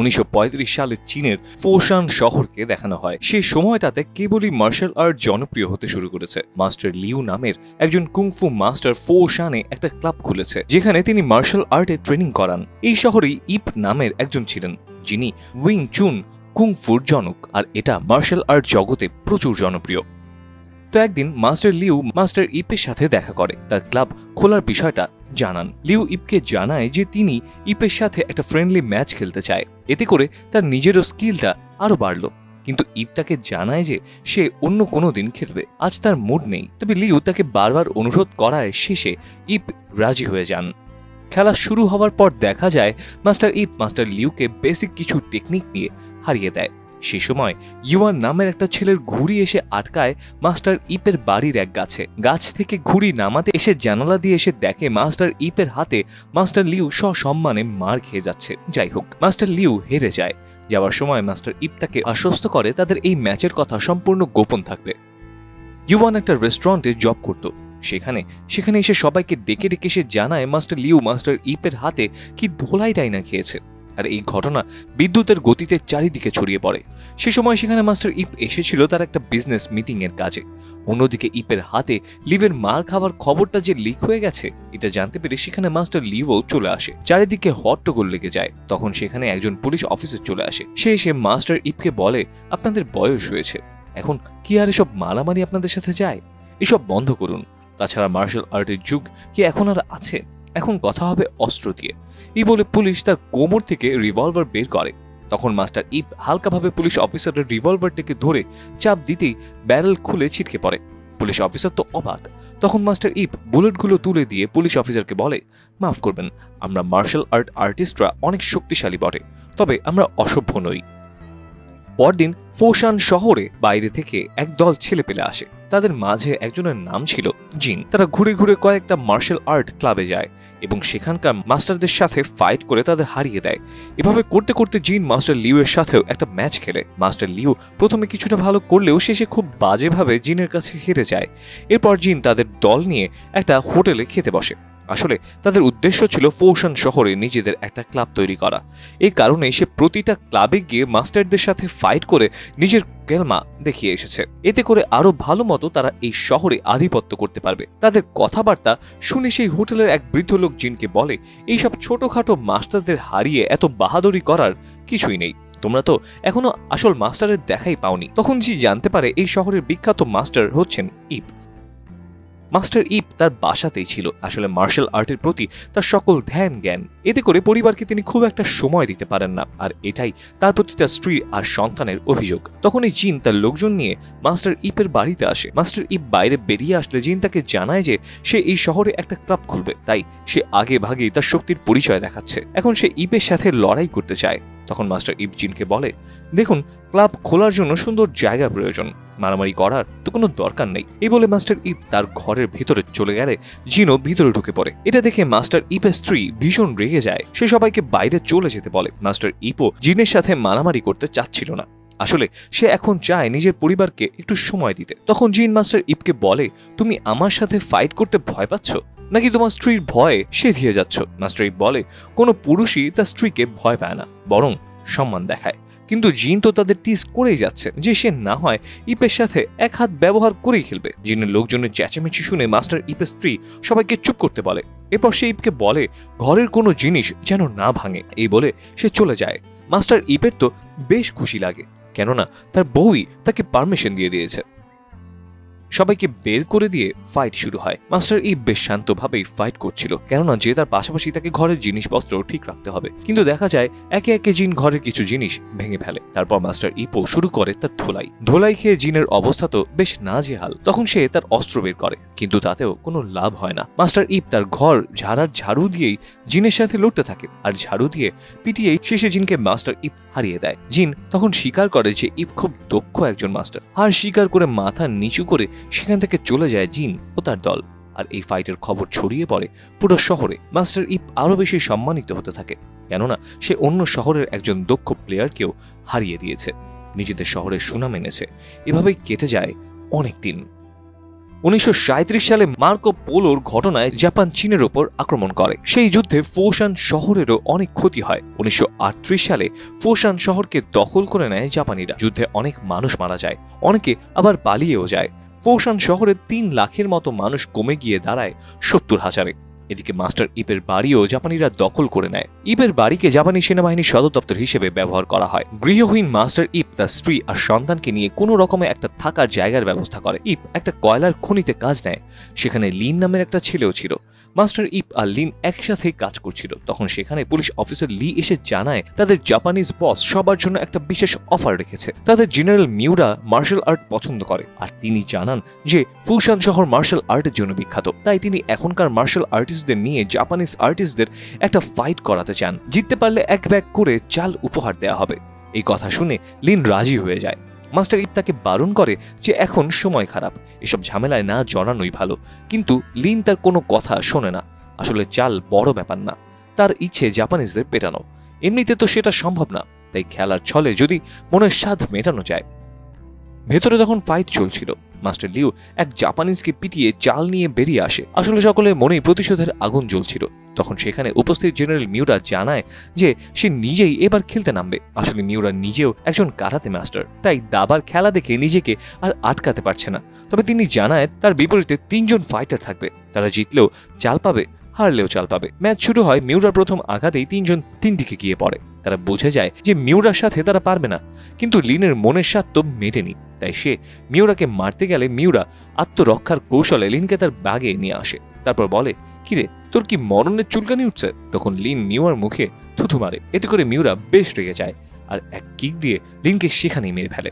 1935 সালে চীনের ফোশান শহরকে দেখানো হয়। সেই সময়টাতে কেবলই মার্শাল আর্ট জনপ্রিয় হতে শুরু করেছে। মাস্টার লিউ নামের একজন কুংফু মাস্টার ফোশানে একটা ক্লাব খুলেছে, যেখানে তিনি মার্শাল আর্টে ট্রেনিং করান। এই শহরেই ইপ নামের একজন ছিলেন, যিনি উইং চুন কুংফুর জনক, আর এটা মার্শাল আর্ট জগতে প্রচুর জনপ্রিয়। তো একদিন মাস্টার লিউ মাস্টার ইপের সাথে দেখা করে, তার ক্লাব খোলার বিষয়টা জানান। লিউ ইপকে জানায় যে তিনি ইপের সাথে একটা ফ্রেন্ডলি ম্যাচ খেলতে চায়, এতে করে তার নিজেরও স্কিলটা আরো বাড়ল। কিন্তু ইপ তাকে জানায় যে সে অন্য কোনো দিন খেলবে, আজ তার মুড নেই। তবে লিউ তাকে বারবার অনুরোধ করায় শেষে ইপ রাজি হয়ে যান। খেলা শুরু হওয়ার পর দেখা যায় মাস্টার ইপ মাস্টার লিউকে বেসিক কিছু টেকনিক নিয়ে হারিয়ে দেয়। সেই সময় ইউয়ান নামের একটা ছেলের ঘুড়ি এসে আটকায় মাস্টার ইপের বাড়ির এক গাছে। গাছ থেকে ঘুড়ি নামাতে এসে জানালা দিয়ে এসে দেখে মাস্টার ইপের হাতে মাস্টার লিউ সসম্মানে মার খেয়ে যাচ্ছে। যাই হোক, মাস্টার লিউ হেরে যায়। যাওয়ার সময় মাস্টার ইপ তাকে আশ্বস্ত করে তাদের এই ম্যাচের কথা সম্পূর্ণ গোপন থাকবে। ইউয়ান একটা রেস্টুরেন্টে জব করত, সেখানে এসে সবাইকে ডেকে ডেকে সে জানায় মাস্টার লিউ মাস্টার ইপের হাতে কি ধোলাই ডাইনা খেয়েছে। আর এই ঘটনা বিদ্যুতের গতিতে চারিদিকে ছড়িয়ে পড়ে। সে সময় সেখানে মাস্টার ইপ এসেছিল তার একটা বিজনেস মিটিং এর কাজে। অন্যদিকে ইপের হাতে লিভের মার খাওয়ার খবরটা যে লিক হয়ে গেছে, এটা জানতে পেরে সেখানে মাস্টার লিভও চলে আসে। চারিদিকে হট্টগোল লেগে যায়। তখন সেখানে একজন পুলিশ অফিসার চলে আসে। সে এসে মাস্টার ইপকে বলে, আপনাদের বয়স হয়েছে, এখন কি আর এসব মারামারি আপনাদের সাথে যায়? এসব বন্ধ করুন। তাছাড়া মার্শাল আর্টের যুগ কি এখন আর আছে? এখন কথা হবে অস্ত্র দিয়ে। এই বলে পুলিশ তার কোমর থেকে রিভলভার বের করে। তখন মাস্টার ইপ হালকাভাবে পুলিশ অফিসারের রিভলভারটাকে ধরে চাপ দিতেই ব্যারেল খুলে ছিটকে পড়ে। পুলিশ অফিসার তো অবাক। তখন মাস্টার ইপ বুলেটগুলো তুলে দিয়ে পুলিশ অফিসারকে বলে, মাফ করবেন, আমরা মার্শাল আর্ট আর্টিস্টরা অনেক শক্তিশালী বটে, তবে আমরা অসভ্য নই। পরদিন ফোশান শহরে বাইরে থেকে এক দল ছেলেপেলে আসে। তাদের মাঝে একজনের নাম ছিল জিন। তারা ঘুরে ঘুরে কয়েকটা মার্শাল আর্ট ক্লাবে যায় এবং সেখানকার মাস্টারদের সাথে ফাইট করে তাদের হারিয়ে দেয়। এভাবে করতে করতে জিন মাস্টার লিউ এর সাথেও একটা ম্যাচ খেলে। মাস্টার লিউ প্রথমে কিছুটা ভালো করলেও শেষে খুব বাজেভাবে জিনের কাছে হেরে যায়। এরপর জিন তাদের দল নিয়ে একটা হোটেলে খেতে বসে। আসলে তাদের উদ্দেশ্য ছিল ফোশান শহরে নিজেদের একটা ক্লাব তৈরি করা। এই কারণে সে প্রতিটা ক্লাবে গিয়ে মাস্টারদের সাথে ফাইট করে নিজের কেলমা দেখিয়ে এসেছে। এতে করে আরো ভালো মতো তারা এই শহরে আধিপত্য করতে পারবে। তাদের কথাবার্তা শুনে সেই হোটেলের এক বৃদ্ধ লোক জিনকে বলে, এইসব ছোটখাটো মাস্টারদের হারিয়ে এত বাহাদুরি করার কিছুই নেই, তোমরা তো এখনো আসল মাস্টারের দেখাই পাওনি। তখন জি জানতে পারে এই শহরের বিখ্যাত মাস্টার হচ্ছেন ইপ। মাস্টার ইপ তার বাসাতেই ছিল। আসলে মার্শাল আর্টের প্রতি তার সকল ধ্যান জ্ঞান। এতে করে পরিবারকে তিনি খুব একটা সময় দিতে পারেন না, আর এটাই তার প্রতি তার স্ত্রী আর সন্তানের অভিযোগ। তখনই জিন তার লোকজন নিয়ে মাস্টার ইপের বাড়িতে আসে। মাস্টার ইপ বাইরে বেরিয়ে আসলে জিন তাকে জানায় যে সে এই শহরে একটা ক্লাব খুলবে, তাই সে আগে ভাগেই তার শক্তির পরিচয় দেখাচ্ছে। এখন সে ইপের সাথে লড়াই করতে চায়। তখন মাস্টার ইপ জিনকে বলে, দেখুন, ক্লাব খোলার জন্য সুন্দর জায়গা প্রয়োজন, মারামারি করার তো কোনো দরকার নেই। এই বলে মাস্টার ইপ তার ঘরের ভিতরে চলে গেলে জিনও ভিতরে ঢুকে পড়ে। এটা দেখে মাস্টার ইপের স্ত্রী ভীষণ রেগে যায়। সে সবাইকে বাইরে চলে যেতে বলে। মাস্টার ইপও জিনের সাথে মারামারি করতে চাচ্ছিল না। আসলে সে এখন চায় নিজের পরিবারকে একটু সময় দিতে। তখন জিন মাস্টার ইপকে বলে, তুমি আমার সাথে ফাইট করতে ভয় পাচ্ছ, নাকি তোমার স্ত্রীর ভয়ে সেধিয়ে যাচ্ছ? মাস্টার ইপ বলে, কোনো পুরুষই তার স্ত্রীকে ভয় পায় না, বরং সম্মান দেখায়। কিন্তু জিন তো তাদের টিজ করেই যাচ্ছে যে সে না হয় ইপের সাথে এক হাত ব্যবহার করেই খেলবে। জিনের লোকজনের চেঁচামেচি শুনে মাস্টার ইপের স্ত্রী সবাইকে চুপ করতে বলে। এরপর সে ইপকে বলে ঘরের কোনো জিনিস যেন না ভাঙে। এই বলে সে চলে যায়। মাস্টার ইপের তো বেশ খুশি লাগে, কেননা তার বউই তাকে পারমিশন দিয়ে দিয়েছে। সবাইকে বের করে দিয়ে ফাইট শুরু হয়। মাস্টার ইপ বেশ শান্তভাবেই ফাইট করছিল, কেননা যে তার পাশাপাশি তাকে ঘরের জিনিসপত্র ঠিক রাখতে হবে। কিন্তু দেখা যায় একে একে জিন ঘরের কিছু জিনিস ভেঙে ফেলে। তারপর মাস্টার ইপও শুরু করে তার ধোলাই খেয়ে জিনের অবস্থা তো বেশ নাজেহাল। তখন সে তার অস্ত্র বের করে, কিন্তু তাতেও কোনো লাভ হয় না। মাস্টার ইপ তার ঘর ঝাড়ু দিয়েই জিনের সাথে লড়তে থাকে, আর ঝাড়ু দিয়ে পিটিয়েই শেষে জিনকে মাস্টার ইপ হারিয়ে দেয়। জিন তখন স্বীকার করে যে ইপ খুব দক্ষ একজন মাস্টার। আর স্বীকার করে মাথা নিচু করে সেখান থেকে চলে যায় জিন ও তার দল। আর এই ফাইটের খবর ছড়িয়ে পড়ে পুরো শহরে। মাস্টার ইপ আরো বেশি সম্মানিত হতে থাকে, কেননা সে অন্য শহরের একজন দক্ষ প্লেয়ারকেও হারিয়ে দিয়েছে, নিজেদের শহরের সুনাম এনেছে। এভাবেই কেটে যায় অনেক দিন। 1937 সালে মার্কো পোলোর ঘটনায় জাপান চীনের ওপর আক্রমণ করে। সেই যুদ্ধে ফোশান শহরেরও অনেক ক্ষতি হয়। 1938 সালে ফোশান শহরকে দখল করে নেয় জাপানিরা। যুদ্ধে অনেক মানুষ মারা যায়, অনেকে আবার পালিয়েও যায়। ফোশান শহরের 3 লাখের মতো মানুষ কমে গিয়ে দাঁড়ায় 70,000-এ। এদিকে মাস্টার ইপের বাড়িও জাপানিরা দখল করে নেয়। ইপের বাড়িকে জাপানি সেনাবাহিনীর সদর দপ্তর হিসেবে ব্যবহার করা হয়। গৃহহীন মাস্টার ইপ তার স্ত্রী আর সন্তানকে নিয়ে কোনো রকমে একটা থাকার জায়গার ব্যবস্থা করে। ইপ একটা কয়লার খনিতে কাজ নেয়। সেখানে লিন নামের একটা ছেলেও ছিল। মাস্টার ইপ আর লিন একসাথে কাজ করছিল। তখন সেখানে পুলিশ অফিসার লি এসে জানায় তাদের জাপানিজ বস সবার জন্য একটা বিশেষ অফার রেখেছে। তাদের জেনারেল মিউরা মার্শাল আর্ট পছন্দ করে, আর তিনি জানান যে ফুশান শহর মার্শাল আর্টের জন্য বিখ্যাত। তাই তিনি এখনকার মার্শাল আর্টিস্টদের নিয়ে জাপানিজ আর্টিস্টদের একটা ফাইট করাতে চান। জিততে পারলে 1 ব্যাগ করে চাল উপহার দেওয়া হবে। এই কথা শুনে লিন রাজি হয়ে যায়। মাস্টার ইপ তাকে বারণ করে যে এখন সময় খারাপ, এসব ঝামেলায় না জড়ানোই ভালো। কিন্তু লিন তার কোনো কথা শোনে না। আসলে চাল বড় ব্যাপার না, তার ইচ্ছে জাপানিজদের পেটানো। এমনিতে তো সেটা সম্ভব না, তাই খেলার ছলে যদি মনের স্বাদ মেটানো যায়। ভেতরে তখন ফাইট চলছিল। মাস্টার লিউ এক জাপানিজকে পিটিয়ে চাল নিয়ে বেরিয়ে আসে। আসলে সকলের মনেই প্রতিশোধের আগুন জ্বলছিল। তখন সেখানে উপস্থিত জেনারেল মিউরা জানায় যে সে নিজেই এবার খেলতে নামবে। আসলে মিউরা নিজেও একজন কারাতে মাস্টার, তাই দাবার খেলা দেখে নিজেকে আর আটকাতে পারছে না। তবে তিনি জানায় তার বিপরীতে 3 জন ফাইটার থাকবে। তারা জিতলেও চাল পাবে, হারলেও চাল পাবে। ম্যাচ শুরু হয়। মিউরার প্রথম আঘাতেই 3 জন 3 দিকে গিয়ে পড়ে। তারা বুঝে যায় যে মিউরার সাথে তারা পারবে না। কিন্তু লিনের মনের স্বাদ তো মেটেনি, তাই সে মিউরাকে মারতে গেলে মিউরা আত্মরক্ষার কৌশলে লিনকে তার ব্যাগে নিয়ে আসে। তারপর বলে, কিরে তোর কি মরণের চুলকানি উঠছে? তখন লিন মিউরার মুখে থুথু মারে। এতে করে মিউরা বেশ রেগে যায় আর এক কিক দিয়ে লিনকে সেখানেই মেরে ফেলে।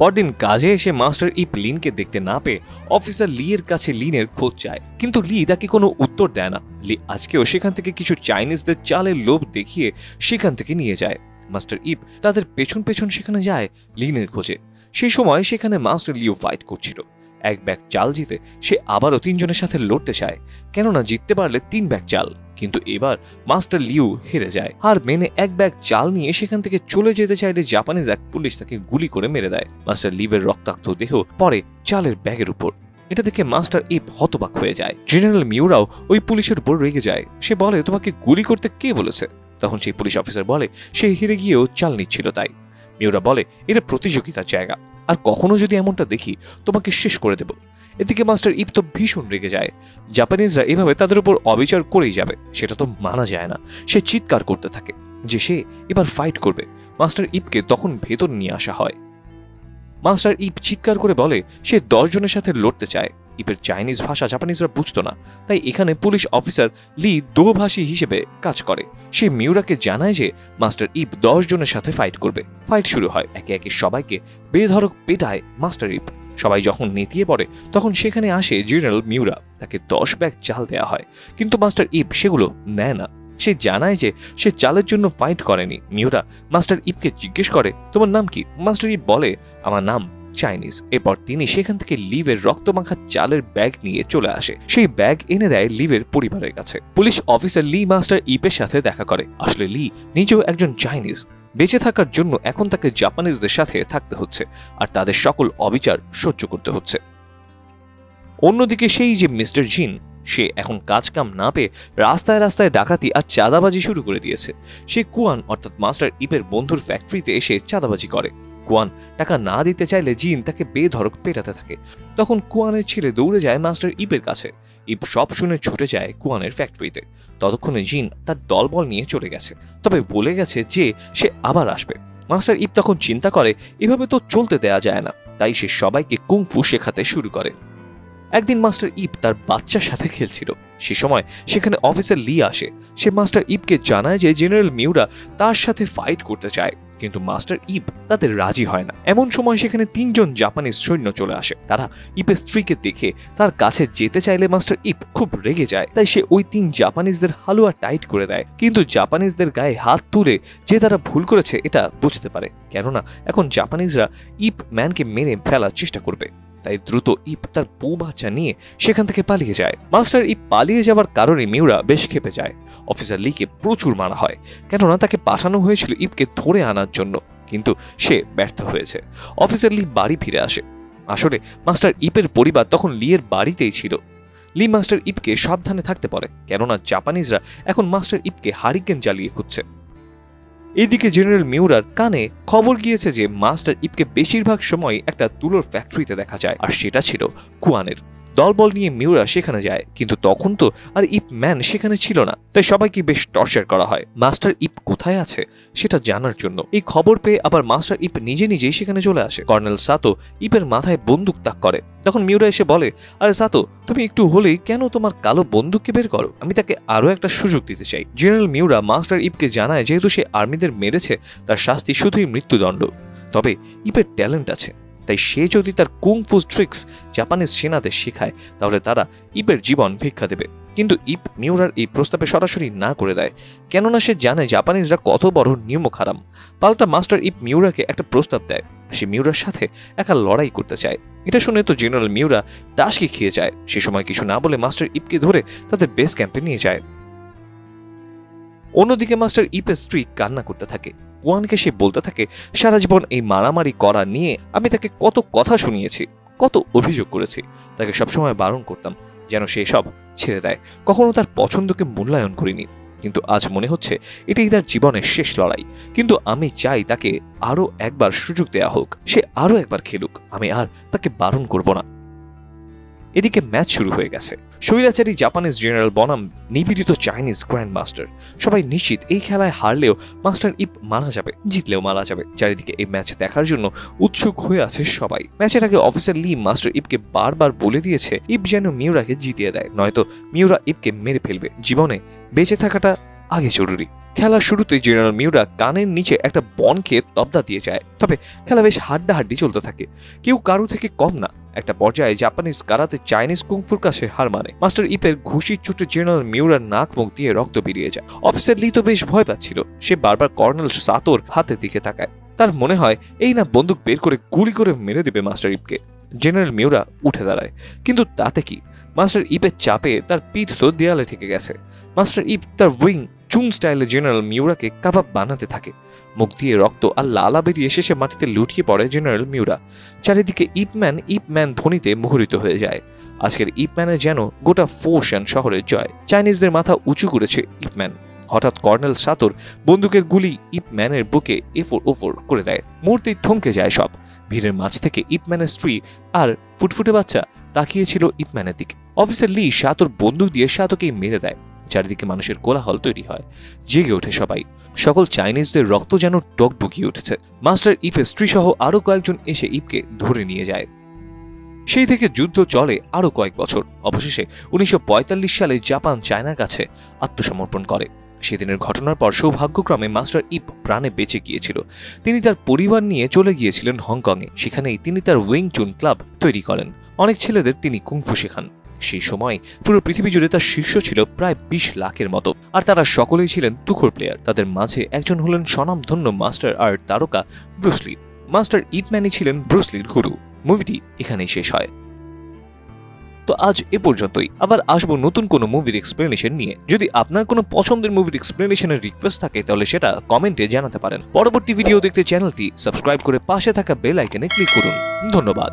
পরদিন কাজে এসে মাস্টার ইপ লিনকে দেখতে না পেয়ে অফিসার লি এর কাছে লিনের খোঁজ চায়, কিন্তু লি তাকে কোনো উত্তর দেয় না। লি আজকেও সেখান থেকে কিছু চাইনিজদের চালের লোভ দেখিয়ে সেখান থেকে নিয়ে যায়। মাস্টার ইপ তাদের পেছন পেছন সেখানে যায় লিনের খোঁজে। সেই সময় সেখানে মাস্টার লিও ফাইট করছিল। 1 ব্যাগ চাল জিতে সে আবারও 3 জনের সাথে লড়তে চায়, কেননা জিততে পারলে 3 ব্যাগ চাল। কিন্তু এবার মাস্টার লিউ হেরে যায়। হার মেনে 1 ব্যাগ চাল নিয়ে সেখান থেকে চলে যেতে চাইলে জাপানিজ এক পুলিশ তাকে গুলি করে মেরে দেয়। মাস্টার লিভের রক্তাক্ত দেহ পড়ে চালের ব্যাগের উপর। এটা দেখে মাস্টার ইপ হতবাক হয়ে যায়। জেনারেল মিউরাও ওই পুলিশের উপর রেগে যায়। সে বলে, তোমাকে গুলি করতে কে বলেছে? তখন সেই পুলিশ অফিসার বলে সে হেরে গিয়েও চাল নিচ্ছিল তাই। মিউরা বলে, এটা প্রতিযোগিতার জায়গা, আর কখনো যদি এমনটা দেখি তোমাকে শেষ করে দেব। এদিকে মাস্টার ইপ তো ভীষণ রেগে যায়। জাপানিজরা এভাবে তাদের উপর অবিচার করেই যাবে, সেটা তো মানা যায় না। সে চিৎকার করতে থাকে যে সে এবার ফাইট করবে। মাস্টার ইপকে তখন ভেতর নিয়ে আসা হয়। মাস্টার ইপ চিৎকার করে বলে সে 10 জনের সাথে লড়তে চায়। ইপের চাইনিজ ভাষা জাপানিজরা বুঝতো না, তাই এখানে পুলিশ অফিসার লি দোভাষী হিসেবে কাজ করে। সে মিউরাকে জানায় যে মাস্টার ইপ 10 জনের সাথে ফাইট করবে। ফাইট শুরু হয়। একে একে সবাইকে বেধড়ক পেটায় মাস্টার ইপ। সবাই যখন নেতিয়ে পড়ে তখন সেখানে আসে জেনারেল মিউরা। তাকে 10 ব্যাগ চাল দেওয়া হয়, কিন্তু মাস্টার ইপ সেগুলো নেয় না। সে জানায় যে সে চালের জন্য ফাইট করেনি। মিউরা মাস্টার ইপকে জিজ্ঞেস করে, তোমার নাম কি? মাস্টার ইপ বলে, আমার নাম চাইনিজ। এরপর তিনি সেখান থেকে লিভের রক্তমাখা চালের ব্যাগ নিয়ে চলে আসে। সেই ব্যাগ এনে দেয় লিভের পরিবারের কাছে। পুলিশ অফিসার লি মাস্টার ইপের সাথে দেখা করে। আসলে লি নিজেও একজন চাইনিজ। বেঁচে থাকার জন্য এখন তাকে জাপানিজদের সাথে থাকতে হচ্ছে, আর তাদের সকল অবিচার সহ্য করতে হচ্ছে। অন্যদিকে সেই যে মিস্টার জিন, সে এখন কাজকাম না পেয়ে রাস্তায় রাস্তায় ডাকাতি আর চাঁদাবাজি শুরু করে দিয়েছে। সে কুয়ান অর্থাৎ মাস্টার ইপের বন্ধুর ফ্যাক্টরিতে এসে চাঁদাবাজি করে। কুয়ান টাকা না দিতে চাইলে জিন তাকে বেধড়ক পেটাতে থাকে। তখন কুয়ানের ছেলে দৌড়ে যায় মাস্টার ইপের কাছে। ইপ সব শুনে ছুটে যায় কুয়ানের ফ্যাক্টরিতে। ততক্ষণে জিন তার দলবল নিয়ে চলে গেছে, তবে বলে গেছে যে সে আবার আসবে। মাস্টার ইপ তখন চিন্তা করে এভাবে তো চলতে দেয়া যায় না, তাই সে সবাইকে কুংফু শেখাতে শুরু করে। একদিন মাস্টার ইপ তার বাচ্চার সাথে খেলছিল। সে সময় সেখানে অফিসার লি আসে। সে মাস্টার ইপকে জানায় যে জেনারেল মিউরা তার সাথে ফাইট করতে চায়, কিন্তু মাস্টার ইপ তাতে রাজি হয় না। এমন সময় সেখানে 3 জন জাপানিজ সৈন্য চলে আসে। তারা ইপের স্ত্রীকে দেখে তার কাছে যেতে চাইলে মাস্টার ইপ খুব রেগে যায়। তাই সে ওই 3 জাপানিজদের হালুয়া টাইট করে দেয়। কিন্তু জাপানিজদের গায়ে হাত তুলে যে তারা ভুল করেছে এটা বুঝতে পারে, কেননা এখন জাপানিজরা ইপ ম্যানকে মেরে ফেলার চেষ্টা করবে। তাই দ্রুত ইপ তার বউ বাচ্চা নিয়ে সেখান থেকে পালিয়ে যায়। মাস্টার ইপ পালিয়ে যাওয়ার কারণে মিউরা বেশ ক্ষেপে যায়। অফিসার লিকে প্রচুর মারা হয়, কেননা তাকে পাঠানো হয়েছিল ইপকে ধরে আনার জন্য, কিন্তু সে ব্যর্থ হয়েছে। অফিসার লি বাড়ি ফিরে আসে। আসলে মাস্টার ইপের পরিবার তখন লিয়ের বাড়িতেই ছিল। লি মাস্টার ইপকে সাবধানে থাকতে বলে, কেননা জাপানিজরা এখন মাস্টার ইপকে হারিকেন জ্বালিয়ে খুঁজছে। এদিকে জেনারেল মিউরার কানে খবর গিয়েছে যে মাস্টার ইপকে বেশিরভাগ সময় একটা তুলোর ফ্যাক্টরিতে দেখা যায়, আর সেটা ছিল কুয়ানের। দলবল নিয়ে মিউরা সেখানে যায়, কিন্তু তখন তো আর ইপ ম্যান সেখানে ছিল না, তাই সবাইকে বেশ টর্চার করা হয় মাস্টার ইপ কোথায় আছে সেটা জানার জন্য। এই খবর পেয়ে আবার মাস্টার ইপ নিজে নিজেই সেখানে চলে আসে। কর্নেল সাতো ইপের মাথায় বন্দুক তাক করে। তখন মিউরা এসে বলে, আরে সাতো, তুমি একটু হলেই কেন তোমার কালো বন্দুককে বের করো, আমি তাকে আরো একটা সুযোগ দিতে চাই। জেনারেল মিউরা মাস্টার ইপকে জানায় যেহেতু সে আর্মিদের মেরেছে তার শাস্তি শুধুই মৃত্যুদণ্ড, তবে ইপের ট্যালেন্ট আছে, তাই সে যদি তার কুংফু ট্রিক্স জাপানিজ সেনাদের শেখায় তাহলে তারা ইপের জীবন ভিক্ষা দেবে। কিন্তু ইপ মিউরার এই প্রস্তাবে সরাসরি না করে দেয়, কেননা সে জানে জাপানিজরা কত বড় নিয়মক হারাম। পাল্টা মাস্টার ইপ মিউরাকে একটা প্রস্তাব দেয়, সে মিউরার সাথে একা লড়াই করতে চায়। এটা শুনে তো জেনারেল মিউরা টাসকি খেয়ে যায়। সে সময় কিছু না বলে মাস্টার ইপকে ধরে তাদের বেস ক্যাম্পে নিয়ে যায়। অন্যদিকে মাস্টার ইপের স্ত্রী কান্না করতে থাকে। ওয়ানকে সে বলতে থাকে, সারা জীবন এই মারামারি করা নিয়ে আমি তাকে কত কথা শুনিয়েছি, কত অভিযোগ করেছি, তাকে সবসময় বারণ করতাম যেন সে সব ছেড়ে দেয়, কখনো তার পছন্দকে মূল্যায়ন করিনি, কিন্তু আজ মনে হচ্ছে এটাই তার জীবনের শেষ লড়াই। কিন্তু আমি চাই তাকে আরো একবার সুযোগ দেয়া হোক, সে আরো একবার খেলুক, আমি আর তাকে বারণ করব না। এদিকে ম্যাচ শুরু হয়ে গেছে। স্বৈরাচারী জাপানিজ জেনারেল বনাম নিপীড়িত চাইনিজ গ্র্যান্ড মাস্টার। সবাই নিশ্চিত এই খেলায় হারলেও মাস্টার ইপ মারা যাবে, জিতলেও মারা যাবে। চারিদিকে এই ম্যাচ দেখার জন্য উৎসুক হয়ে আছে সবাই। ম্যাচের আগে অফিসার লি মাস্টার ইপকে বারবার বলে দিয়েছে ইপ যেন মিউরাকে জিতিয়ে দেয়, নয়তো মিউরা ইপকে মেরে ফেলবে। জীবনে বেঁচে থাকাটা আগে জরুরি। খেলার শুরুতে জেনারেল মিউরা কানের নিচে একটা বনকে তবদা দিয়ে যায়, তবে খেলা বেশ হাড্ডাহাড্ডি চলতে থাকে, কেউ কারো থেকে কম না। একটা পর্যায়ে জাপানিজ কারাতে চাইনিজ কুংফুর কাছে হার মানে। মাস্টার ইপের ঘুষির চোটে জেনারেল মিউরার নাক মুখ দিয়ে রক্ত বেরিয়ে যায়। অফিসার লি তো বেশ ভয় পাচ্ছিল, সে বারবার কর্নেল সাতোর হাতের দিকে তাকায়। তার মনে হয় এই না বন্দুক বের করে গুলি করে মেরে দেবে মাস্টার ইপকে। জেনারেল মিউরা উঠে দাঁড়ায়, কিন্তু তাতে কি, মাস্টার ইপের চাপে তার পিঠ তো দেয়ালে থেকে গেছে। মাস্টার ইপ তার উইং চুন স্টাইলে জেনারেল মিউরাকে কাবাব বানাতে থাকে। মুখ দিয়ে রক্ত আর লালা বেরিয়ে শেষে মাটিতে লুটিয়ে পড়ে জেনারেল মিউরা। চারিদিকে ইপম্যান ধ্বনিতে মুখরিত হয়ে যায়। আজকের ইপম্যানের যেন গোটা ফোশান শহরের জয়। চাইনিজদের মাথা উঁচু করেছে ইপম্যান। হঠাৎ কর্নেল সাতোর বন্দুকের গুলি ইপম্যানের বুকে এফোর ওফোর করে দেয়। মুহূর্তেই থমকে যায় সব। ভিড়ের মাঝ থেকে ইপম্যানের স্ত্রী আর ফুটফুটে বাচ্চা তাকিয়েছিল ইপম্যানের দিকে। অফিসার লি সাতোর বন্দুক দিয়ে সাতোকেই মেরে দেয়। চারিদিকে মানুষের কোলাহল তৈরি হয়, জেগে ওঠে সবাই। সকল চাইনিজদের রক্ত যেন টকবগিয়ে উঠেছে। মাস্টার ইপের স্ত্রী সহ আরো কয়েকজন এসে ইপকে ধরে নিয়ে যায়। সেই থেকে যুদ্ধ চলে আরো কয়েক বছর। অবশেষে 1945 সালে জাপান চায়নার কাছে আত্মসমর্পণ করে। সেদিনের ঘটনার পর সৌভাগ্যক্রমে মাস্টার ইপ প্রাণে বেঁচে গিয়েছিল। তিনি তার পরিবার নিয়ে চলে গিয়েছিলেন হংকংয়ে। সেখানেই তিনি তার উইং চুন ক্লাব তৈরি করেন। অনেক ছেলেদের তিনি কুংফু শেখান। সেই সময় পুরো পৃথিবী জুড়ে তার শীর্ষ ছিল প্রায় 20 লাখের মতো, আর তারা সকলেই ছিলেন তুখোড় প্লেয়ার। তাদের মাঝে একজন হলেন স্বনামধন্য মাস্টার আর্ট তারকা ব্রুসলি। মাস্টার ইপম্যানই ছিলেন ব্রুসলির গুরু। মুভিটি এখানেই শেষ হয়। তো আজ এ পর্যন্তই। আবার আসবো নতুন কোনো মুভির এক্সপ্লেনেশন নিয়ে। যদি আপনার কোনো পছন্দের মুভির এক্সপ্লেনেশনের রিকোয়েস্ট থাকে তাহলে সেটা কমেন্টে জানাতে পারেন। পরবর্তী ভিডিও দেখতে চ্যানেলটি সাবস্ক্রাইব করে পাশে থাকা বেল আইকনে ক্লিক করুন। ধন্যবাদ।